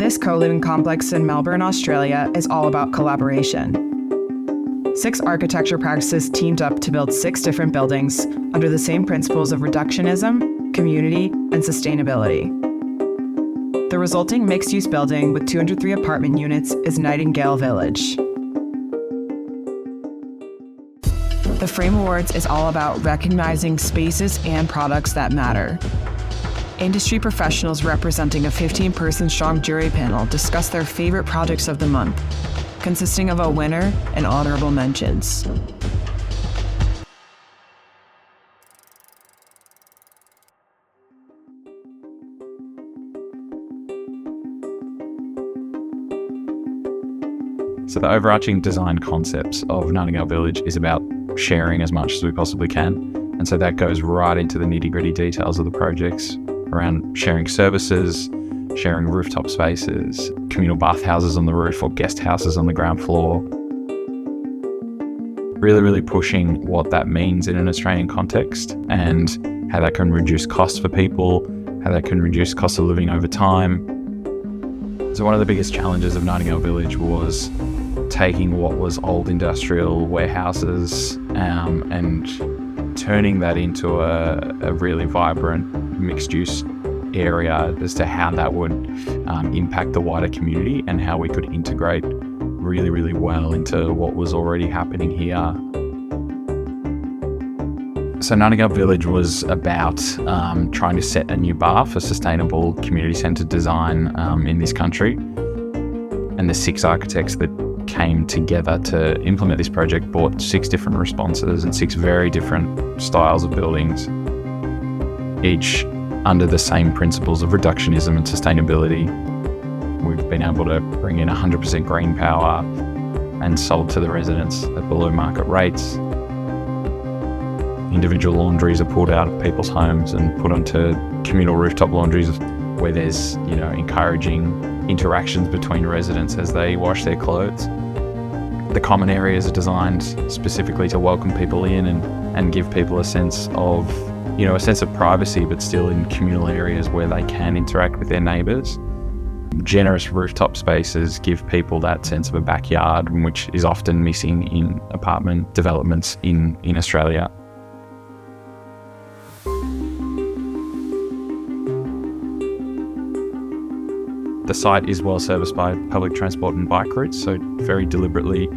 This co-living complex in Melbourne, Australia is all about collaboration. 6 architecture practices teamed up to build 6 different buildings under the same principles of reductionism, community, and sustainability. The resulting mixed-use building with 203 apartment units is Nightingale Village. The Frame Awards is all about recognizing spaces and products that matter. Industry professionals representing a 15-person strong jury panel discuss their favorite projects of the month, consisting of a winner and honorable mentions. So the overarching design concepts of Nightingale Village is about sharing as much as we possibly can. And so that goes right into the nitty-gritty details of the projects around sharing services, sharing rooftop spaces, communal bathhouses on the roof or guest houses on the ground floor. Really pushing what that means in an Australian context and how that can reduce costs for people, how that can reduce cost of living over time. So one of the biggest challenges of Nightingale Village was taking what was old industrial warehouses and turning that into a really vibrant mixed-use area as to how that would impact the wider community and how we could integrate really well into what was already happening here. So Nightingale Village was about trying to set a new bar for sustainable community-centred design in this country. And the 6 architects that came together to implement this project brought 6 different responses and 6 very different styles of buildings, each under the same principles of reductionism and sustainability. We've been able to bring in 100% green power and sold to the residents at below market rates. Individual laundries are pulled out of people's homes and put onto communal rooftop laundries where there's, encouraging interactions between residents as they wash their clothes. The common areas are designed specifically to welcome people in and give people a sense of privacy, but still in communal areas where they can interact with their neighbours. Generous rooftop spaces give people that sense of a backyard, which is often missing in apartment developments in Australia. The site is well serviced by public transport and bike routes, so very deliberately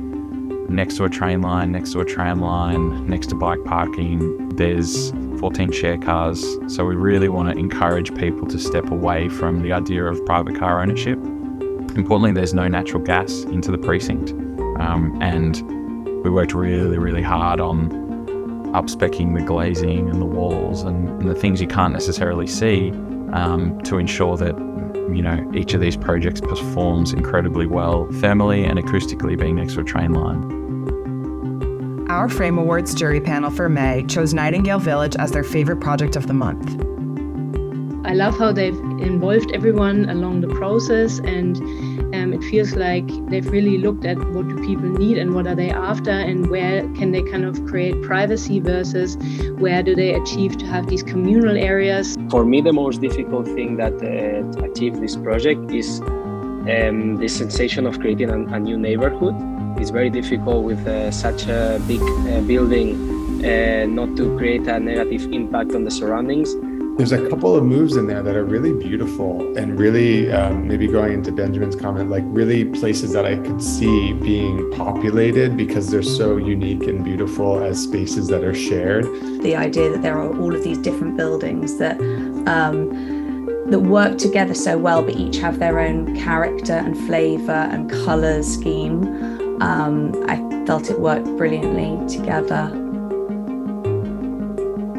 next to a train line, next to a tram line, next to bike parking. There's 14 share cars, so we really want to encourage people to step away from the idea of private car ownership. Importantly, there's no natural gas into the precinct, and we worked really hard on up-speccing the glazing and the walls and the things you can't necessarily see to ensure that each of these projects performs incredibly well thermally and acoustically, being next to a train line. Our Frame Awards jury panel for May chose Nightingale Village as their favorite project of the month. I love how they've involved everyone along the process, and it feels like they've really looked at what do people need and what are they after, and where can they kind of create privacy versus where do they achieve to have these communal areas. For me, the most difficult thing that to achieve this project is the sensation of creating a new neighborhood. It's very difficult with such a big building not to create a negative impact on the surroundings. There's a couple of moves in there that are really beautiful and really, maybe going into Benjamin's comment, like really places that I could see being populated because they're so unique and beautiful as spaces that are shared. The idea that there are all of these different buildings that work together so well, but each have their own character and flavour and colour scheme. I felt it worked brilliantly together.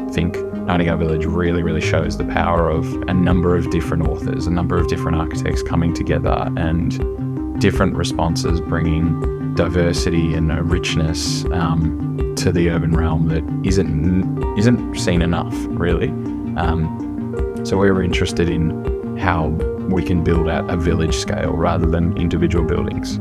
I think Nightingale Village really shows the power of a number of different authors, a number of different architects coming together and different responses, bringing diversity and a richness to the urban realm that isn't seen enough, really. So we were interested in how we can build at a village scale rather than individual buildings.